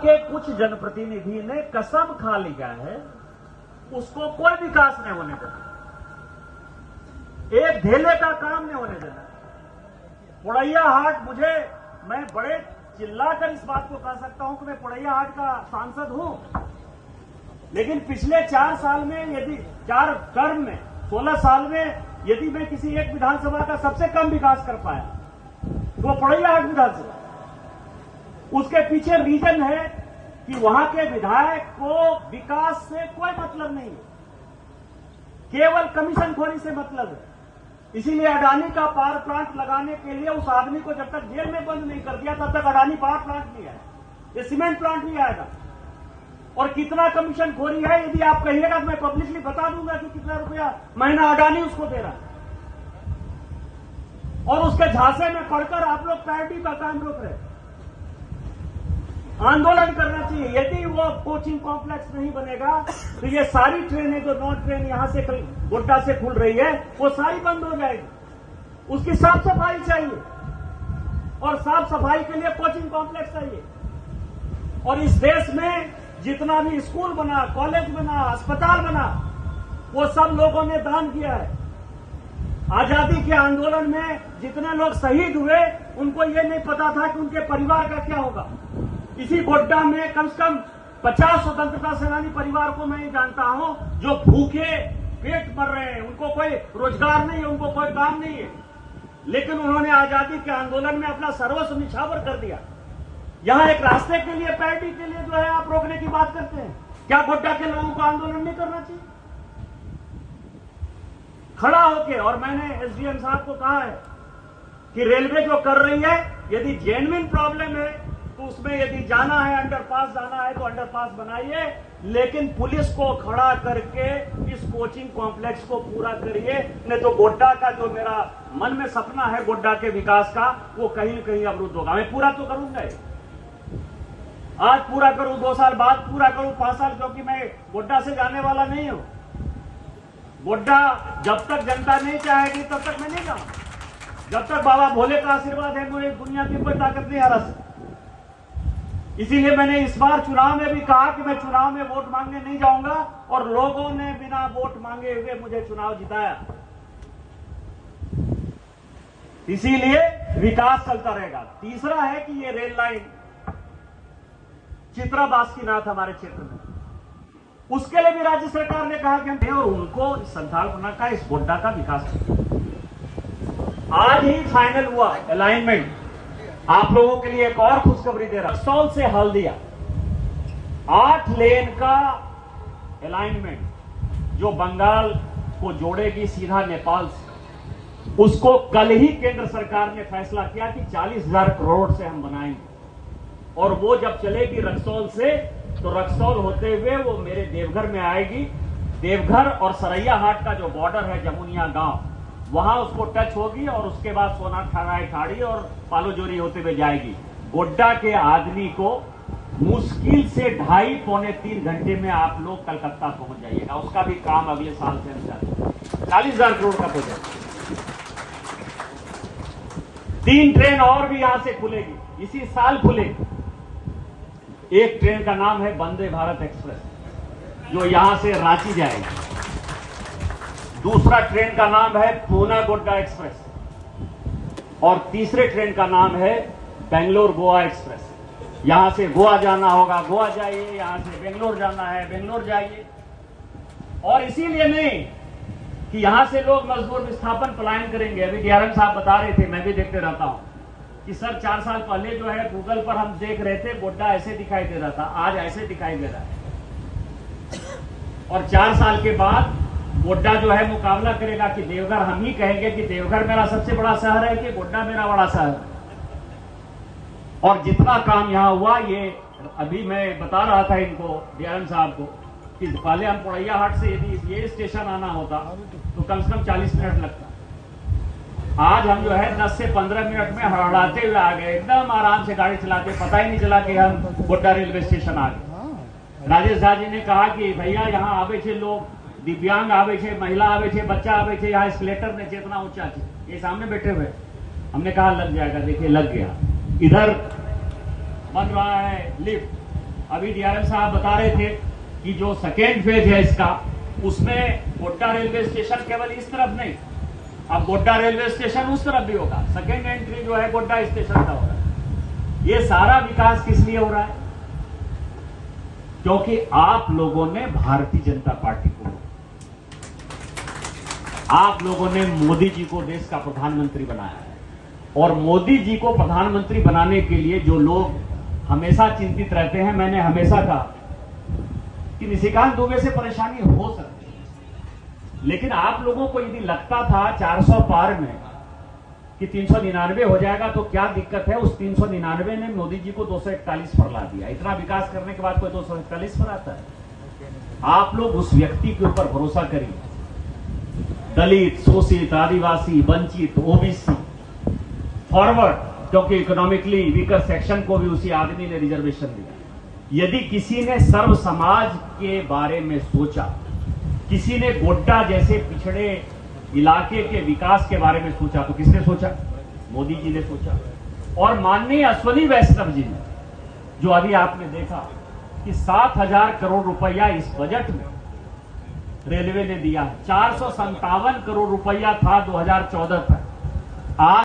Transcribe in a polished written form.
के कुछ जनप्रतिनिधि ने कसम खा लिया है उसको कोई विकास नहीं होने देना, एक धेले का काम नहीं होने देना। पोड़ैया हाट मैं बड़े चिल्लाकर इस बात को कह सकता हूं कि मैं पोड़ैया हाट का सांसद हूं, लेकिन पिछले 4 साल में यदि 4 टर्म में 16 साल में यदि मैं किसी एक विधानसभा का सबसे कम विकास कर पाया तो वो पोड़ैया हाट विधानसभा। उसके पीछे रीजन है कि वहां के विधायक को विकास से कोई मतलब नहीं है, केवल कमीशनखोरी से मतलब है। इसीलिए अडानी का पावर प्लांट लगाने के लिए उस आदमी को जब तक जेल में बंद नहीं कर दिया तब तक अडानी पावर प्लांट नहीं आया, ये सीमेंट प्लांट नहीं आएगा। और कितना कमीशनखोरी है यदि आप कहिएगा तो मैं पब्लिकली बता दूंगा कि कितना रुपया महीना अडानी उसको दे रहा है। और उसके झांसे में पड़कर आप लोग पैरडी का काम रोक रहे, आंदोलन करना चाहिए। यदि वो कोचिंग कॉम्प्लेक्स नहीं बनेगा तो ये सारी ट्रेनें जो 9 ट्रेन यहां से गोड्डा से खुल रही है वो सारी बंद हो जाएगी। उसकी साफ सफाई चाहिए और साफ सफाई के लिए कोचिंग कॉम्प्लेक्स चाहिए। और इस देश में जितना भी स्कूल बना, कॉलेज बना, अस्पताल बना, वो सब लोगों ने दान किया है। आजादी के आंदोलन में जितने लोग शहीद हुए उनको ये नहीं पता था कि उनके परिवार का क्या होगा। इसी गोड्डा में कम से कम 50 स्वतंत्रता सेनानी परिवार को मैं जानता हूं जो भूखे पेट मर रहे हैं, उनको कोई रोजगार नहीं है, उनको कोई काम नहीं है, लेकिन उन्होंने आजादी के आंदोलन में अपना सर्वस्व निछावर कर दिया। यहां एक रास्ते के लिए, पैरडी के लिए जो है आप रोकने की बात करते हैं। क्या गोड्डा के लोगों को आंदोलन नहीं करना चाहिए खड़ा होके? और मैंने एसडीएम साहब को कहा है कि रेलवे जो कर रही है यदि जेन्युइन प्रॉब्लम है तो उसमें यदि जाना है, अंडरपास जाना है तो अंडरपास बनाइए, लेकिन पुलिस को खड़ा करके इस कोचिंग कॉम्प्लेक्स को पूरा करिए। नहीं तो गोड्डा का जो मेरा मन में सपना है गोड्डा के विकास का वो कहीं कहीं अवरुद्ध होगा। मैं पूरा तो करूंगा, आज पूरा करूं, 2 साल बाद पूरा करूं, 5 साल, क्योंकि मैं गोड्डा से जाने वाला नहीं हूं। गोड्डा जब तक जनता नहीं चाहेगी तब तक मैं नहीं जाऊंगा। जब तक बाबा भोले का आशीर्वाद है मुझे दुनिया की कोई ताकत नहीं हरा सकती। इसीलिए मैंने इस बार चुनाव में भी कहा कि मैं चुनाव में वोट मांगने नहीं जाऊंगा, और लोगों ने बिना वोट मांगे हुए मुझे चुनाव जिताया। इसीलिए विकास चलता रहेगा। तीसरा है कि ये रेल लाइन चित्रा बासुकीनाथ हमारे क्षेत्र में, उसके लिए भी राज्य सरकार ने कहा कि हम और उनको संथालपना का, इस गोड्डा का विकास करें। आज ही फाइनल हुआ अलाइनमेंट। आप लोगों के लिए एक और खुशखबरी दे रहा, रक्सौल से हल्दिया 8 लेन का अलाइनमेंट जो बंगाल को जोड़ेगी सीधा नेपाल से, उसको कल ही केंद्र सरकार ने फैसला किया कि 40,000 करोड़ से हम बनाएंगे। और वो जब चलेगी रक्सौल से तो रक्सौल होते हुए वो मेरे देवघर में आएगी। देवघर और सरैया हाट का जो बॉर्डर है जमुनिया गांव, वहां उसको टच होगी और उसके बाद सोना ठाराई ठाड़ी और पालोजोरी होते हुए जाएगी। गोड्डा के आदमी को मुश्किल से 2.5-3 घंटे में आप लोग कलकत्ता पहुंच जाइएगा। उसका भी काम अगले साल से अंदर 40,000 करोड़ का प्रोजेक्ट। 3 ट्रेन और भी यहां से खुलेगी, इसी साल खुलेगी। एक ट्रेन का नाम है वंदे भारत एक्सप्रेस जो यहां से रांची जाएगी। दूसरा ट्रेन का नाम है पूना गोड्डा एक्सप्रेस और तीसरे ट्रेन का नाम है बेंगलोर गोवा एक्सप्रेस। यहां से गोवा जाना होगा, गोवा जाइए, यहां से बेंगलोर जाना है, बेंगलोर जाइए। और इसीलिए नहीं कि यहां से लोग मजदूर विस्थापन पलायन करेंगे। अभी डीआरएम साहब बता रहे थे, मैं भी देखते रहता हूं कि सर 4 साल पहले जो है गूगल पर हम देख रहे थे गोड्डा ऐसे दिखाई दे रहा था, आज ऐसे दिखाई दे रहा है। और 4 साल के बाद गोड्डा जो है मुकाबला करेगा कि देवघर, हम ही कहेंगे कि देवघर मेरा सबसे बड़ा शहर है कि गोड्डा मेरा बड़ा शहर है। और जितना काम यहां हुआ, ये अभी मैं बता रहा था इनको, डीआरएम साहब को, कि पहले हम पोड़ैया हाट से यदि ये स्टेशन आना होता तो कम से कम 40 मिनट लगता। आज हम जो है 10 से 15 मिनट में हड़बड़ाते हुए आ गए, एकदम आराम से गाड़ी चलाते, पता ही नहीं चला कि हम गोड्डा रेलवे स्टेशन आ गए। राजेश झा जी ने कहा कि भैया यहाँ आवे छे लोग, दिव्यांग आवे छे, महिला आवे छे, बच्चा आवे छे, यहाँ एस्केलेटर ने इतना ऊंचा छे, ये सामने बैठे हुए। हमने कहा लग जाएगा, देखिए लग गया। इधर बन रहा है लिफ्ट, अभी डीआरएम साहब बता रहे थे कि जो सेकेंड फेज है इसका, उसमें गोड्डा रेलवे स्टेशन केवल इस तरफ नहीं, अब गोड्डा रेलवे स्टेशन उस तरफ भी होगा। सेकेंड एंट्री जो है गोड्डा स्टेशन का होगा। ये सारा विकास किस लिए हो रहा है? क्योंकि आप लोगों ने भारतीय जनता पार्टी को, आप लोगों ने मोदी जी को देश का प्रधानमंत्री बनाया है। और मोदी जी को प्रधानमंत्री बनाने के लिए जो लोग हमेशा चिंतित रहते हैं, मैंने हमेशा कहा कि निशिकांत दुबे से परेशानी हो सकती है, लेकिन आप लोगों को यदि लगता था 400 पार में कि 399 हो जाएगा तो क्या दिक्कत है, उस 399 ने मोदी जी को 241 पर ला दिया। इतना विकास करने के बाद कोई 241 पर आता है? आप लोग उस व्यक्ति के ऊपर भरोसा करिए। दलित, शोषित, आदिवासी, वंचित, ओबीसी, फॉरवर्ड, क्योंकि इकोनॉमिकली वीकर सेक्शन को भी उसी आदमी ने रिजर्वेशन दिया। यदि किसी ने सर्व समाज के बारे में सोचा, किसी ने गोड्डा जैसे पिछड़े इलाके के विकास के बारे में सोचा, तो किसने सोचा? मोदी जी ने सोचा। और माननीय अश्विनी वैष्णव जी ने, जो अभी आपने देखा कि 7,000 करोड़ रुपया इस बजट में रेलवे ने दिया, 457 करोड़ रुपया था 2014 तक। आज